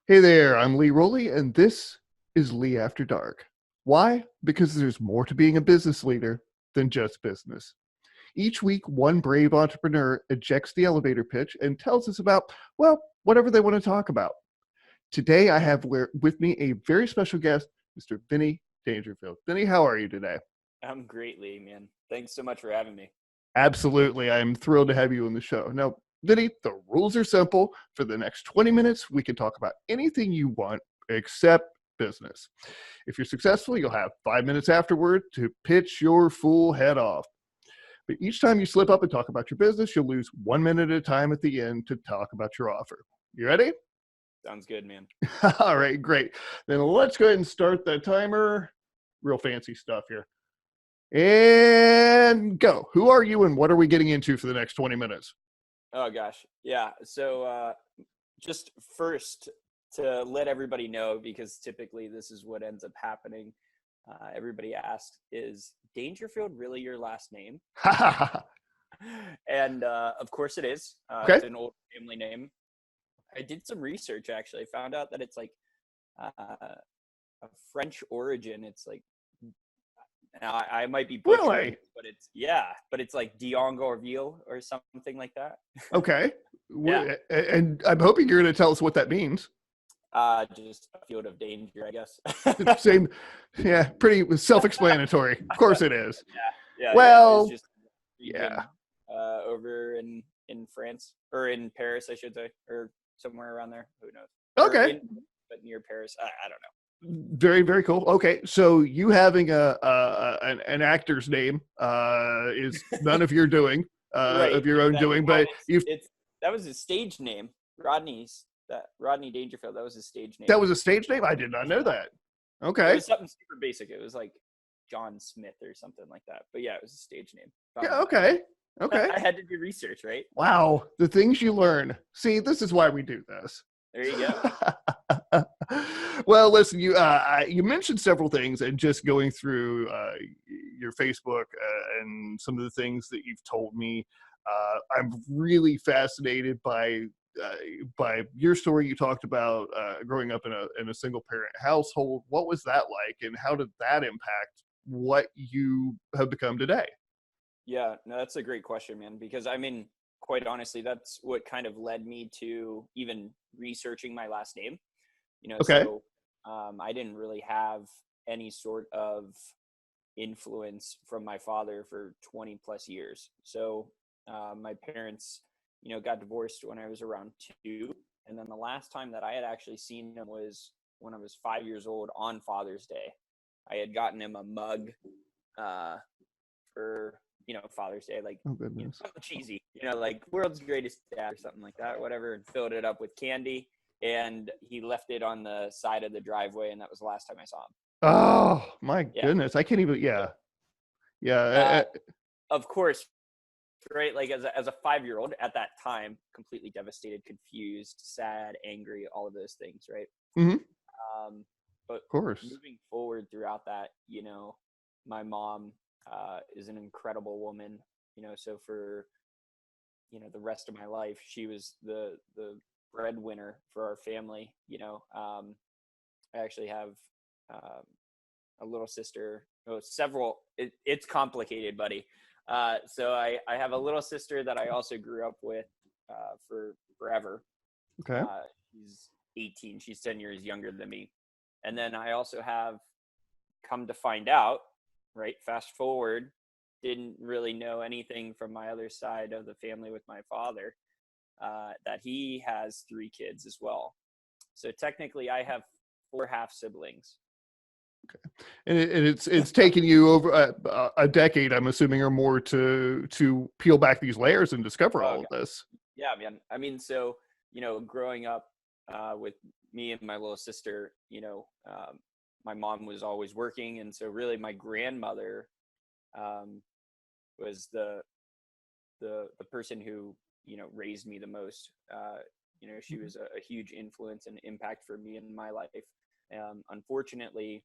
Hey there, I'm Lee Rowley, and this is Lee After Dark. Why? Because there's more to being a business leader than just business. Each week, one brave entrepreneur ejects the elevator pitch and tells us about, well, whatever they want to talk about. Today, I have with me a very special guest, Mr. Vinnie Dangerfield. Vinnie, how are you today? I'm greatly, man. Thanks so much for having me. Absolutely. I am thrilled to have you on the show. Now, Vinny, the rules are simple. For the next 20 minutes, we can talk about anything you want except business. If you're successful, you'll have 5 minutes afterward to pitch your full head off. But each time you slip up and talk about your business, you'll lose 1 minute at a time at the end to talk about your offer. You ready? Sounds good, man. All right, great. Then let's go ahead and start the timer. Real fancy stuff here. And go. Who are you and what are we getting into for the next 20 minutes? Oh gosh. Yeah. So just first to let everybody know, because typically this is what ends up happening. Everybody asks, is Dangerfield really your last name? And of course it is. Okay. It's an old family name. I did some research actually. I found out that it's like a French origin. It's like now I might be butchering, Really? but it's like Diongourville or something like that. Okay. Yeah. And I'm hoping you're going to tell us what that means. Just a field of danger, I guess. Same. Yeah, pretty self-explanatory. Of course it is. Yeah. It was Well, just a yeah. region over in France, or in Paris, I should say, or somewhere around there. Who knows? Or Okay. but near Paris. I don't Very, very cool. Okay, so you having an actor's name is none of your doing, know. Right. of your own Exactly. doing, Well, but you've it's that was his stage name, Rodney Dangerfield. That was his stage that name. was a stage name. I did not know that. It Okay. was something super basic. It was like John Smith or something like that. But yeah, it was a stage name. Found Yeah. that out. Okay. Okay. I had to do research, right? Wow, the things you learn. See, this is why we do this. There you go. Well, listen, you mentioned several things, and just going through your Facebook and some of the things that you've told me, I'm really fascinated by your story. You talked about growing up in a single parent household. What was that like, and how did that impact what you have become today? Yeah, no, that's a great question, man. Because I mean, quite honestly, that's what kind of led me to even researching my last name. Okay. So I didn't really have any sort of influence from my father for 20 plus years. So my parents, got divorced when I was around 2. And then the last time that I had actually seen him was when I was 5 years old on Father's Day. I had gotten him a mug uh, for, Father's Day, like, Oh goodness. something cheesy, like World's Greatest Dad or something like that, whatever, and filled it up with candy. And he left it on the side of the driveway. And that was the last time I saw him. Oh my Yeah. goodness. I can't even. So, Yeah. Yeah. of course, right? Like as a 5-year old at that time, completely devastated, confused, sad, angry, all of those things, right? Mhm. But Of course. moving forward throughout that, my mom is an incredible woman. So for the rest of my life, she was the breadwinner for our family. I actually have um, a little sister. Oh, several. It's complicated, buddy. So I have a little sister that I also grew up with for forever. Okay. Uh, she's 18. She's 10 years younger than me. And then I also have come to find out, right? Fast forward, didn't really know anything from my other side of the family with my father, that he has 3 kids as well. So technically, I have 4 half siblings. And it's taken you over a decade, I'm assuming, or more to peel back these layers and discover Oh, all of this. yeah, man. I mean, so, growing up with me and my little sister, my mom was always working. And so really my grandmother um, was the person who, raised me the most. She was a huge influence and impact for me in my life. Unfortunately,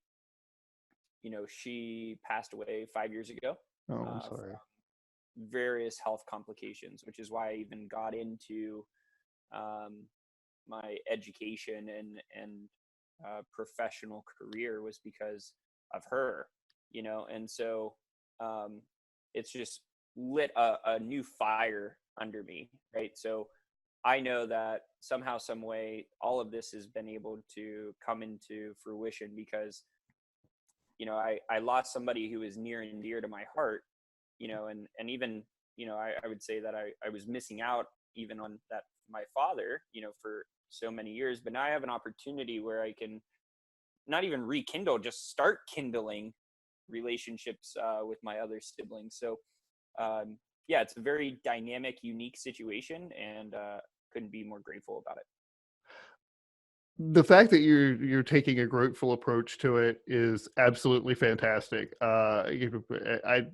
she passed away 5 years ago Oh, I'm from sorry. various health complications, which is why I even got into um, my education and professional career was because of her, and so it's just lit a new fire under me, right? So I know that somehow, some way, all of this has been able to come into fruition because, I lost somebody who is near and dear to my heart, and even, I would say that I was missing out even on that, my father, for so many years, but now I have an opportunity where I can not even rekindle, just start kindling relationships with my other siblings. So, yeah, it's a very dynamic, unique situation, and couldn't be more grateful about it. The fact that you're taking a grateful approach to it is absolutely fantastic. I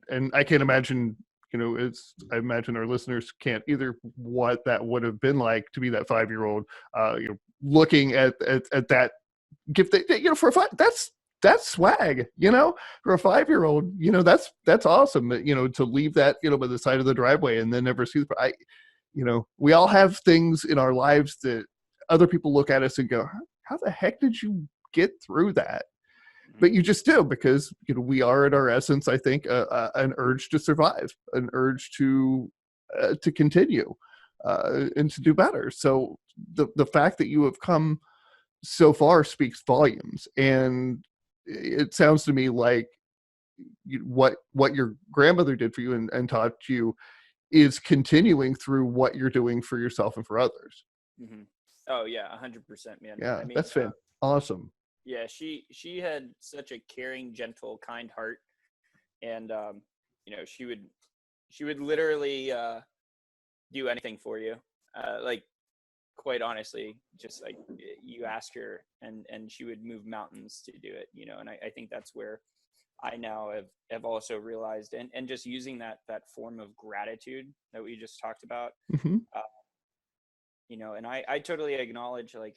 can't imagine, I imagine our listeners can't either, what that would have been like to be that 5-year-old, looking at that gift that, for a that's swag, for a 5-year-old, that's awesome, to leave that, by the side of the driveway and then never see we all have things in our lives that other people look at us and go, how the heck did you get through that? But you just do, because we are at our essence, I think, an urge to survive, an urge to continue, and to do better. So the fact that you have come so far speaks volumes. And it sounds to me like what your grandmother did for you and taught you is continuing through what you're doing for yourself and for others. Mm-hmm. Oh yeah, 100%, man. Yeah, I mean, that's awesome. yeah, she had such a caring, gentle, kind heart, and she would literally do anything for you. Like, quite honestly, just like you ask her, and she would move mountains to do it. And I think that's where I now have also realized, and just using that form of gratitude that we just talked about. Mm-hmm. And I totally acknowledge, like,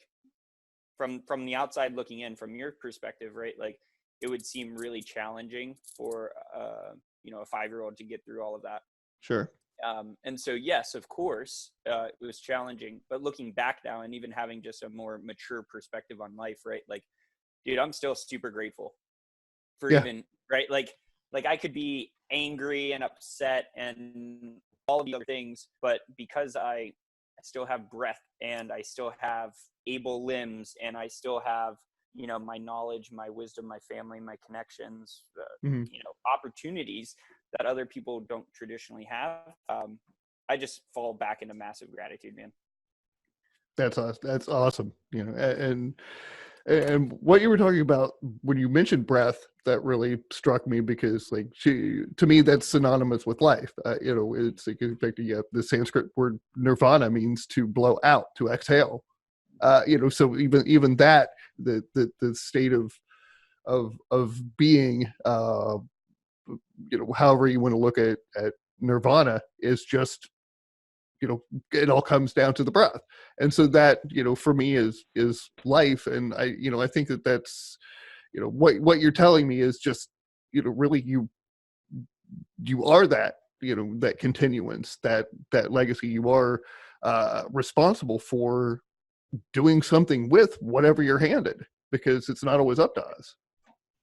from the outside looking in, from your perspective, right? Like, it would seem really challenging for a 5-year-old to get through all of that. Sure. And so, yes, of course, it was challenging, but looking back now and even having just a more mature perspective on life, right? Like, dude, I'm still super grateful for even, right? Like I could be angry and upset and all of the other things, but because I still have breath and I still have able limbs and I still have, my knowledge, my wisdom, my family, my connections, Mm-hmm. Opportunities that other people don't traditionally have. I just fall back into massive gratitude, man. That's awesome. That's awesome. And what you were talking about when you mentioned breath, that really struck me, because to me, that's synonymous with life. It's like, in fact, the Sanskrit word nirvana means to blow out, to exhale. So even that, the state of being, however you want to look at nirvana, is just, it all comes down to the breath. And so that, for me, is life. And I think that's, what you're telling me is just, really, you are that, that continuance, that legacy. You are responsible for doing something with whatever you're handed, because it's not always up to us.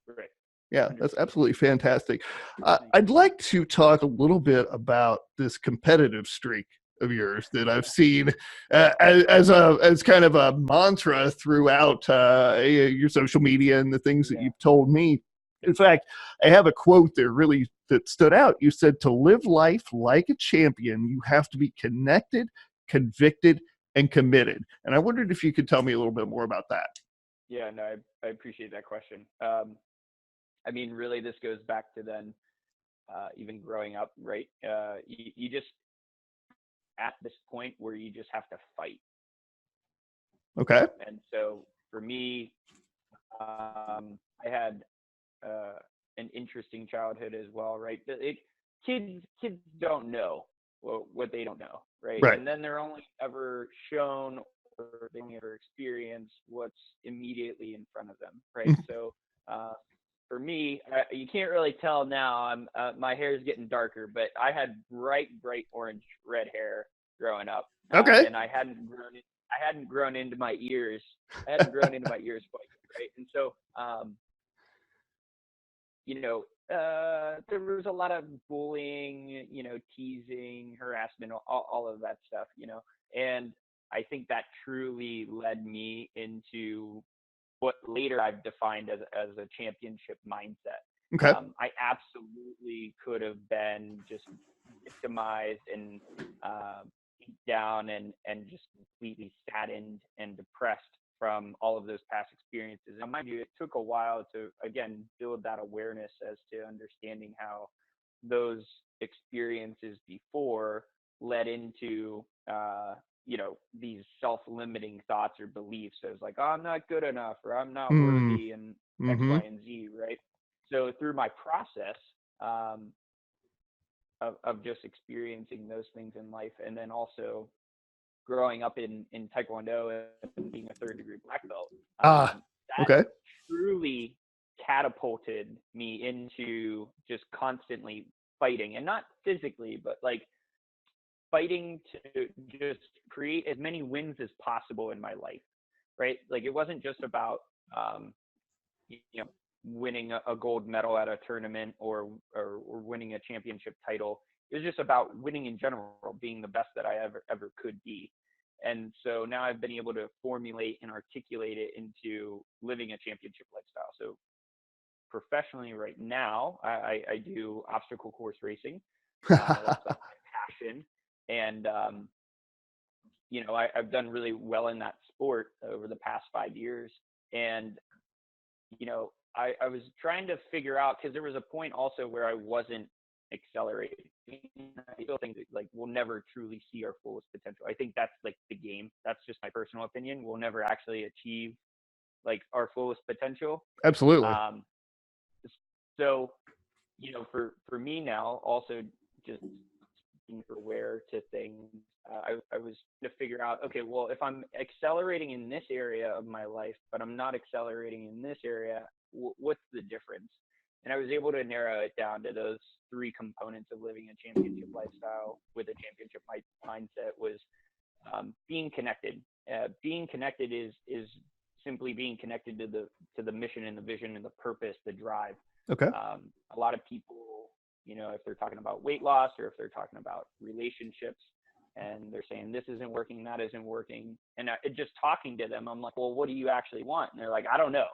Right. Yeah, 100%. that's absolutely fantastic. I'd like to talk a little bit about this competitive streak of yours that I've seen as kind of a mantra throughout your social media and the things that you've told me. In fact, I have a quote that stood out. You said, to live life like a champion, you have to be connected, convicted, and committed. And I wondered if you could tell me a little bit more about that. Yeah, no, I appreciate that question. I mean, really, this goes back to then, even growing up, right? You just, at this point where you just have to fight. Okay. And so for me, I had an interesting childhood as well, right? Kids don't know what they don't know, right? Right. And then they're only ever shown, or they only ever experience what's immediately in front of them, right? So for me, you can't really tell now. My hair is getting darker, but I had bright orange red hair growing up. Okay. And I hadn't grown it. I hadn't grown into my ears. I hadn't grown into my ears quite yet, right? And so, there was a lot of bullying, teasing, harassment, all of that stuff, and I think that truly led me into what later I've defined as a championship mindset. Okay. I absolutely could have been just victimized and beat down and just completely saddened and depressed from all of those past experiences. And mind you, it took a while to, again, build that awareness as to understanding how those experiences before led into, these self-limiting thoughts or beliefs. So it's like, oh, I'm not good enough, or I'm not worthy, and X, Mm-hmm. Y, and Z, right? So through my process of just experiencing those things in life, and then also growing up in Taekwondo and being a third-degree black belt, that Okay. truly catapulted me into just constantly fighting, and not physically, but like fighting to just create as many wins as possible in my life, right? Like it wasn't just about you know winning a gold medal at a tournament or winning a championship title. It was just about winning in general, being the best that I ever could be. And so now I've been able to formulate and articulate it into living a championship lifestyle. So professionally right now, I do obstacle course racing. That's my passion. And I've done really well in that sport over the past 5 years. And I was trying to figure out, because there was a point also where I wasn't accelerating. I still think that, like, we'll never truly see our fullest potential. I think that's like the game. That's just my personal opinion. We'll never actually achieve like our fullest potential. Absolutely. Um, so, for me now, also just being aware to things, I was to figure out, okay, well, if I'm accelerating in this area of my life, but I'm not accelerating in this area, what's the difference? And I was able to narrow it down to those three components of living a championship lifestyle with a championship mindset was being connected. Being connected is simply being connected to the mission and the vision and the purpose, the drive. Okay. A lot of people, if they're talking about weight loss or if they're talking about relationships, and they're saying this isn't working, that isn't working, and just talking to them, I'm like, well, what do you actually want? And they're like, I don't know.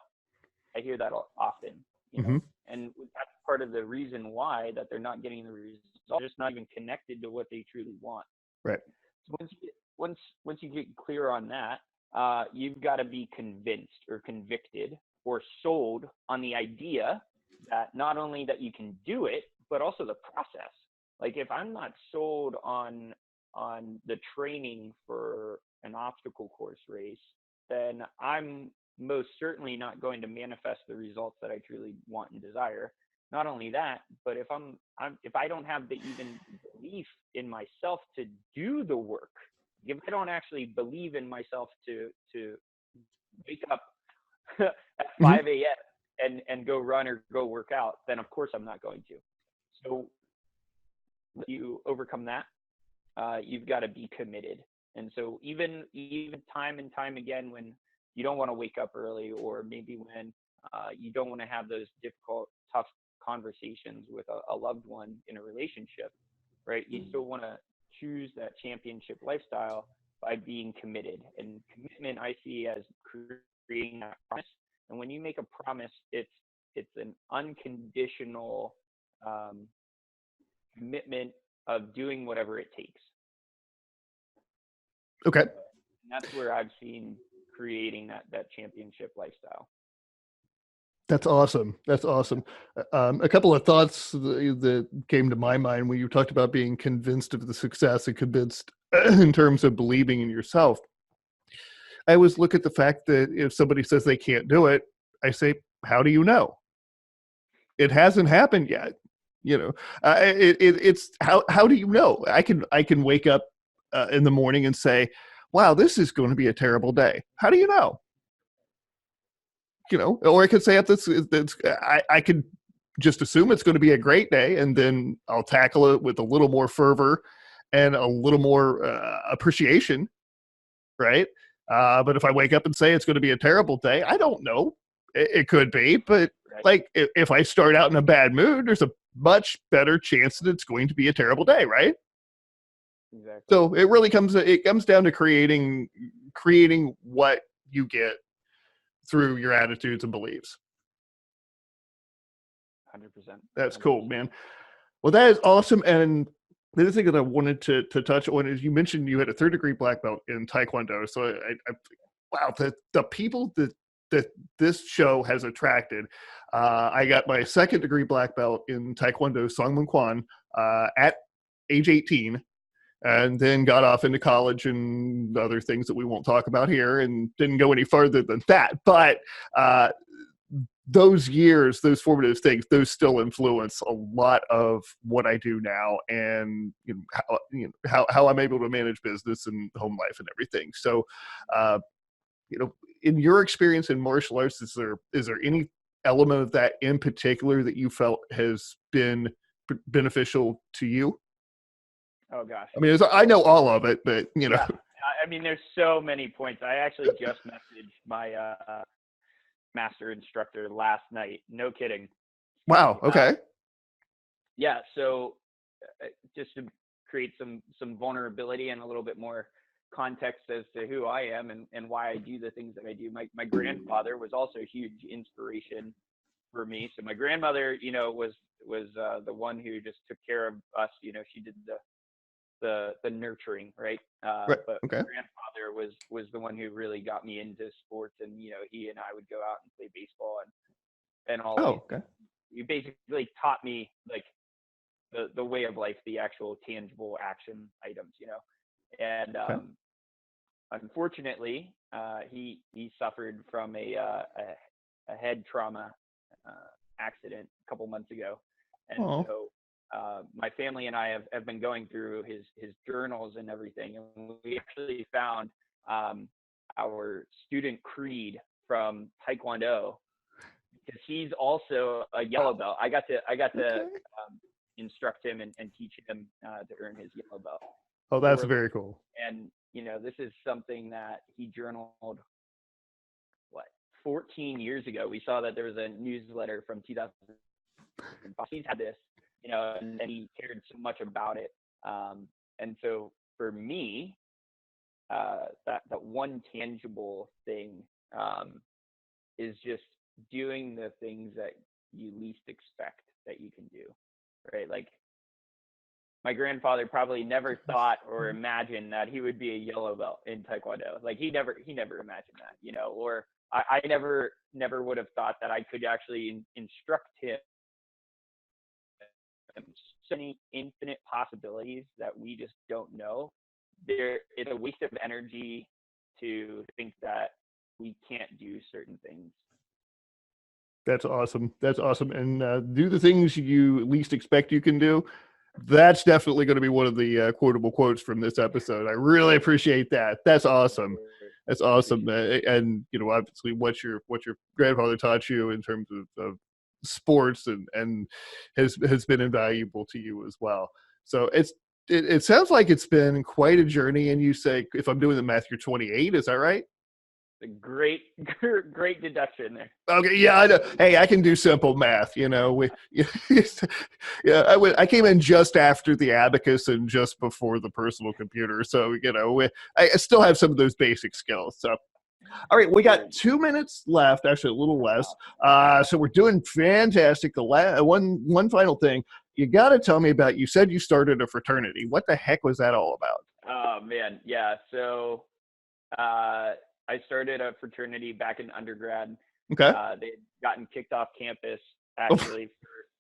I hear that often, Mm-hmm. and that's part of the reason why that they're not getting the results. They're just not even connected to what they truly want. Right. So once you get clear on that, you've got to be convinced or convicted or sold on the idea that not only that you can do it, but also the process. Like if I'm not sold on the training for an obstacle course race, then I'm most certainly not going to manifest the results that I truly want and desire. Not only that, but if if I don't have the even belief in myself to do the work, if I don't actually believe in myself to wake up at 5 a.m. and go run or go work out, then of course I'm not going to. So you overcome that, you've got to be committed. And so even time and time again, when you don't want to wake up early, or maybe when you don't want to have those difficult, tough conversations with a loved one in a relationship, right? You still want to choose that championship lifestyle by being committed. And commitment I see as creating that promise. And when you make a promise, it's an unconditional commitment of doing whatever it takes. Okay. And that's where I've seen creating that championship lifestyle. That's awesome. That's awesome. A couple of thoughts that came to my mind when you talked about being convinced of the success and convinced in terms of believing in yourself. I always look at the fact that if somebody says they can't do it, I say, how do you know? It hasn't happened yet. It's how do you know? I can wake up in the morning and say, wow, this is going to be a terrible day. How do you know? Or I could say I could just assume it's going to be a great day, and then I'll tackle it with a little more fervor and a little more appreciation, right? But if I wake up and say it's going to be a terrible day, I don't know. It could be, but Right. like if I start out in a bad mood, there's a much better chance that it's going to be a terrible day, right? Exactly. So it comes down to creating what you get through your attitudes and beliefs. 100%. That's cool, 100%. man. Well, that is awesome. And the other thing that I wanted to touch on is you mentioned you had a 3rd-degree black belt in Taekwondo. So wow, the people that this show has attracted. I got my 2nd-degree black belt in Taekwondo Songmun Kwan at age 18, and then got off into college and other things that we won't talk about here, and didn't go any further than that. But those years, those formative things, those still influence a lot of what I do now, and how I'm able to manage business and home life and everything. So, uh, in your experience in martial arts, is there any element of that in particular that you felt has been beneficial to you? Oh gosh. I mean, I know all of it, but Yeah. I mean, there's so many points. I actually just messaged my master instructor last night. No kidding. Wow. Okay. Yeah. So just to create some vulnerability and a little bit more context as to who I am and why I do the things that I do. My grandfather was also a huge inspiration for me. So my grandmother, was the one who just took care of us. She did the nurturing, right? Right. But Okay. my grandfather was the one who really got me into sports, and he and I would go out and play baseball and all Oh, these. okay. He basically taught me like the way of life, the actual tangible action items, and Okay. unfortunately, he suffered from a head trauma accident a couple months ago, and Oh. so my family and I have been going through his journals and everything, and we actually found our student creed from Taekwondo, because he's also a yellow belt. I got to Okay. instruct him and teach him to earn his yellow belt. Oh, that's very cool. And this is something that he journaled 14 years ago. We saw that there was a newsletter from 2000. He's had this, and he cared so much about it. And so for me, that one tangible thing is just doing the things that you least expect that you can do, right? Like my grandfather probably never thought or imagined that he would be a yellow belt in Taekwondo. Like he never imagined that, or I never would have thought that I could actually instruct him. So many infinite possibilities that we just don't know. It's a waste of energy to think that we can't do certain things. That's awesome. That's awesome. And do the things you least expect you can do. That's definitely going to be one of the quotable quotes from this episode. I really appreciate that. That's awesome. That's awesome. And obviously, what your grandfather taught you in terms of sports and has been invaluable to you as well. So it sounds like it's been quite a journey. And you say, if I'm doing the math, you're 28. Is that right? A great deduction there. Okay, yeah, I know. Hey, I can do simple math. I came in just after the abacus and just before the personal computer, so I still have some of those basic skills. So, all right, we got 2 minutes left, actually a little less. So we're doing fantastic. One final thing, you got to tell me about. You said you started a fraternity. What the heck was that all about? Oh man, yeah. So I started a fraternity back in undergrad. Okay. They'd gotten kicked off campus actually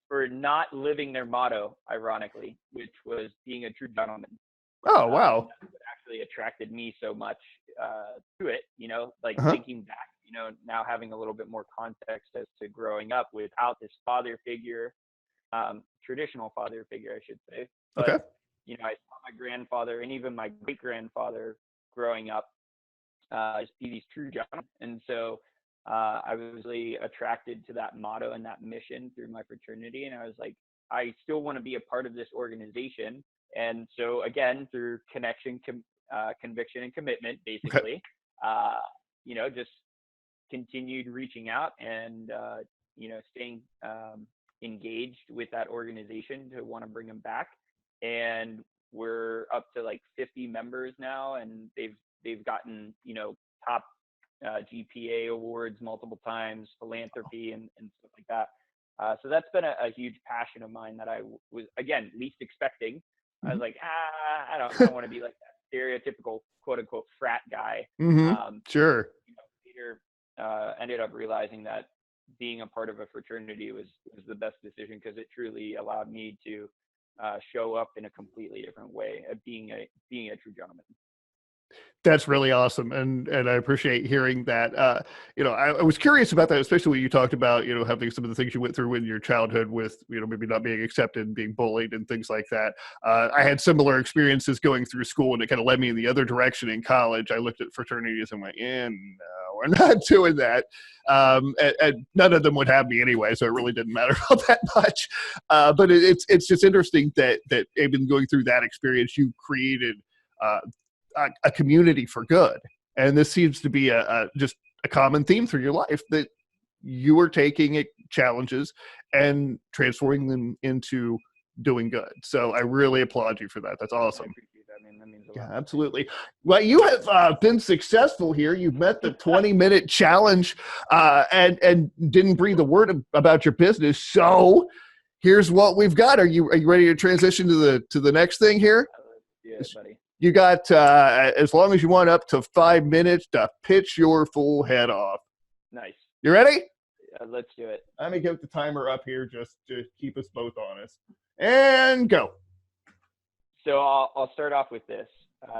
for not living their motto, ironically, which was being a true gentleman. Oh, wow. That's what actually attracted me so much to it, Uh-huh. thinking back, now having a little bit more context as to growing up without this father figure, traditional father figure, I should say. But, Okay. I saw my grandfather and even my great grandfather growing up just be these true gentlemen. And so I was really attracted to that motto and that mission through my fraternity. And I was like, I still want to be a part of this organization. And so again, through connection, conviction, and commitment, basically, just continued reaching out and, staying engaged with that organization to want to bring them back. And we're up to like 50 members now, and they've gotten, top GPA awards multiple times, philanthropy and stuff like that. So that's been a huge passion of mine that I was, again, least expecting. I was like, I don't want to be like that stereotypical quote unquote frat guy. Sure. Later, ended up realizing that being a part of a fraternity was the best decision, because it truly allowed me to show up in a completely different way of being a true gentleman. That's really awesome, and I appreciate hearing that. I was curious about that, especially when you talked about having some of the things you went through in your childhood with maybe not being accepted, and being bullied, and things like that. I had similar experiences going through school, and it kind of led me in the other direction in college. I looked at fraternities and went, "Yeah, no, we're not doing that." And none of them would have me anyway, so it really didn't matter all that much. But it's just interesting that even going through that experience, you created a community for good. And this seems to be just a common theme through your life, that you are taking challenges and transforming them into doing good. So I really applaud you for that. That's awesome. I appreciate that, man. That means a lot. Yeah, absolutely. Well, you have been successful here. You've met the 20-minute challenge and didn't breathe a word about your business. So here's what we've got. Are you ready to transition to the next thing here? Yeah, buddy. You got as long as you want, up to 5 minutes to pitch your full head off. Nice. You ready? Let's do it. Let me get the timer up here just to keep us both honest. And go. So I'll start off with this.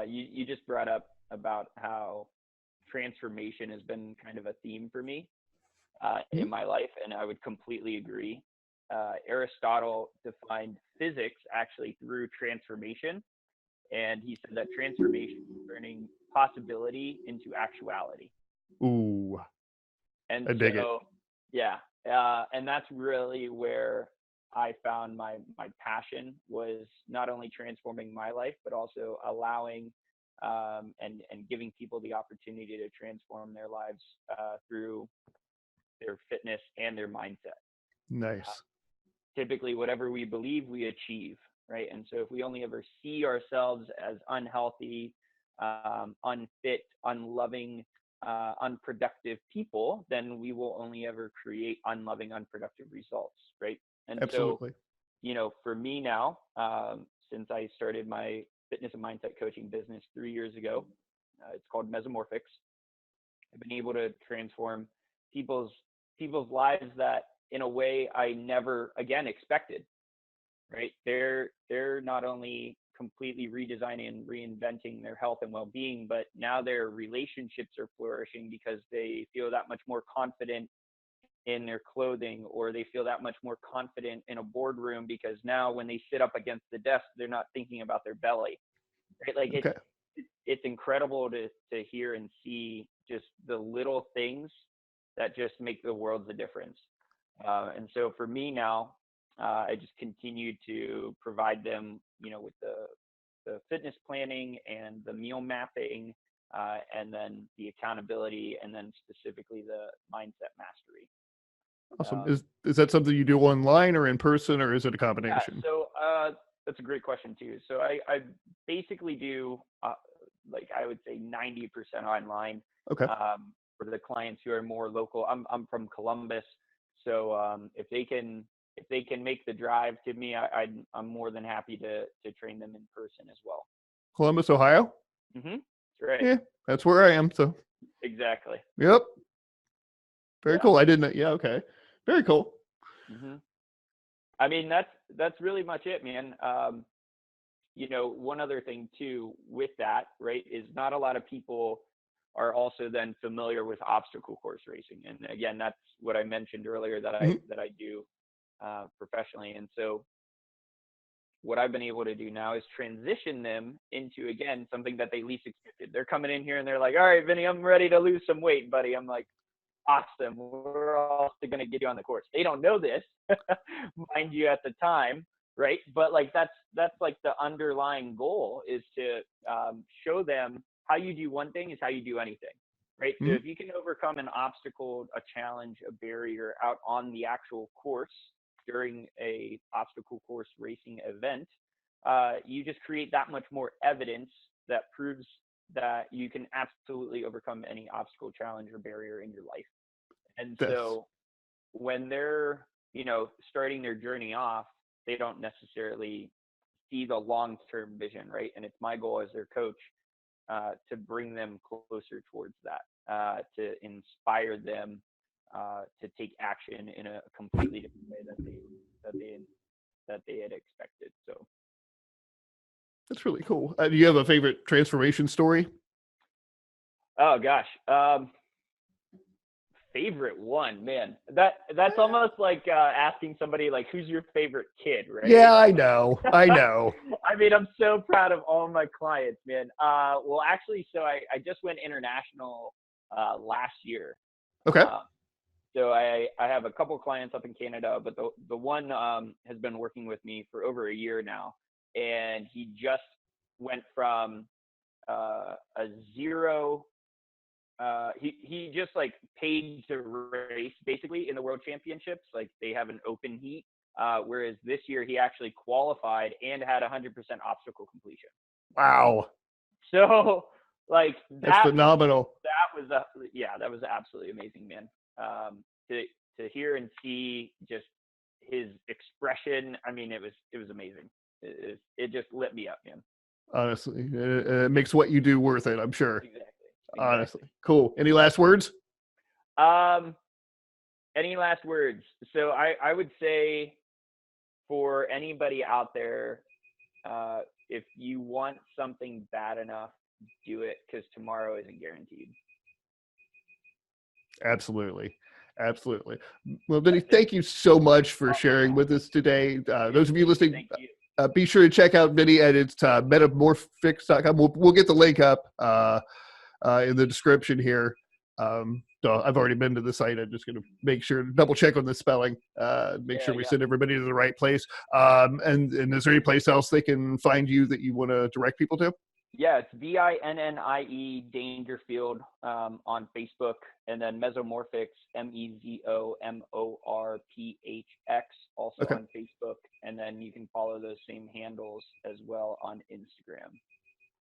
You just brought up about how transformation has been kind of a theme for me in my life, and I would completely agree. Aristotle defined physics actually through transformation. And he said that transformation is turning possibility into actuality. Ooh. And I dig it. Yeah. And that's really where I found my passion, was not only transforming my life, but also allowing and giving people the opportunity to transform their lives through their fitness and their mindset. Nice. Typically, whatever we believe, we achieve. Right. And so if we only ever see ourselves as unhealthy, unfit, unloving, unproductive people, then we will only ever create unloving, unproductive results. Right. And Absolutely. So, for me now, since I started my fitness and mindset coaching business 3 years ago, it's called Mesomorphics. I've been able to transform people's lives that in a way I never again expected. Right. They're not only completely redesigning and reinventing their health and well-being, but now their relationships are flourishing because they feel that much more confident in their clothing, or they feel that much more confident in a boardroom because now when they sit up against the desk, they're not thinking about their belly. Right. Like Okay. it's incredible to hear and see just the little things that just make the world the difference. And so for me now, I just continue to provide them, with the fitness planning and the meal mapping, and then the accountability, and then specifically the mindset mastery. Awesome. Is that something you do online or in person, or is it a combination? Yeah, so that's a great question too. So I basically do like I would say 90% online. Okay. For the clients who are more local. I'm from Columbus, so if they can make the drive to me, I'm more than happy to train them in person as well. Columbus, Ohio? Mm-hmm. That's right. Yeah, that's where I am. So exactly. Yep. Very cool. I didn't know. Yeah. Okay. Very cool. Mm-hmm. I mean, that's really much it, man. One other thing too with that, right, is not a lot of people are also then familiar with obstacle course racing. And again, that's what I mentioned earlier that I do professionally. And so what I've been able to do now is transition them into, again, something that they least expected. They're coming in here and they're like, all right, Vinny, I'm ready to lose some weight, buddy. I'm like, awesome. We're also going to get you on the course. They don't know this, mind you, at the time. Right. But like, that's like the underlying goal is to show them how you do one thing is how you do anything. right? So Mhm. if you can overcome an obstacle, a challenge, a barrier out on the actual course during a obstacle course racing event, you just create that much more evidence that proves that you can absolutely overcome any obstacle, challenge, or barrier in your life. And That's so when they're, starting their journey off, they don't necessarily see the long term vision, right? And it's my goal as their coach, to bring them closer towards that, to inspire them to take action in a completely different way that they that they had expected. So, that's really cool. Do you have a favorite transformation story? oh gosh, favorite one, man. That's almost like asking somebody like, "Who's your favorite kid?" Right? Yeah, I know. I know. I mean, I'm so proud of all my clients, man. Well, actually, so I just went international last year. Okay. Uh, so I have a couple clients up in Canada, but the one has been working with me for over a year now, and he just went from a zero. He just like paid to race basically in the world championships. Like they have an open heat, whereas this year he actually qualified and had 100% obstacle completion. Wow. So like That's phenomenal. that was yeah, that was absolutely amazing, man. To hear and see just his expression, I mean, it was amazing. It just lit me up, man. Honestly, it makes what you do worth it, I'm sure. Exactly, Honestly. exactly. Cool. Any last words? Um, any last words? So I would say for anybody out there, if you want something bad enough, do it because tomorrow isn't guaranteed. Absolutely. Absolutely. Well, Vinny, That's it. thank you so much for Oh, sharing with us today. Those of you thank you. listening, Thank you. be sure to check out Vinny at its metamorphfix.com. We'll get the link up in the description here. So I've already been to the site. I'm just going to make sure to double check on the spelling, make Yeah, sure we yeah. send everybody to the right place. And is there any place else they can find you that you want to direct people to? Yeah, it's Vinnie Dangerfield on Facebook, and then Mesomorphics, Mezomorphx, also Okay. on Facebook, and then you can follow those same handles as well on Instagram.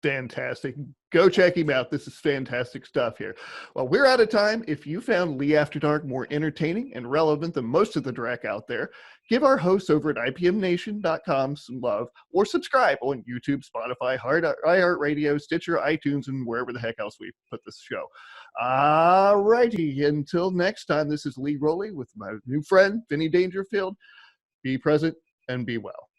Fantastic. Go check him out. This is fantastic stuff here. Well, we're out of time. If you found Lee After Dark more entertaining and relevant than most of the dreck out there, give our hosts over at IPMNation.com some love or subscribe on YouTube, Spotify, iHeartRadio, Stitcher, iTunes, and wherever the heck else we put this show. All righty. Until next time, this is Lee Rowley with my new friend, Vinnie Dangerfield. Be present and be well.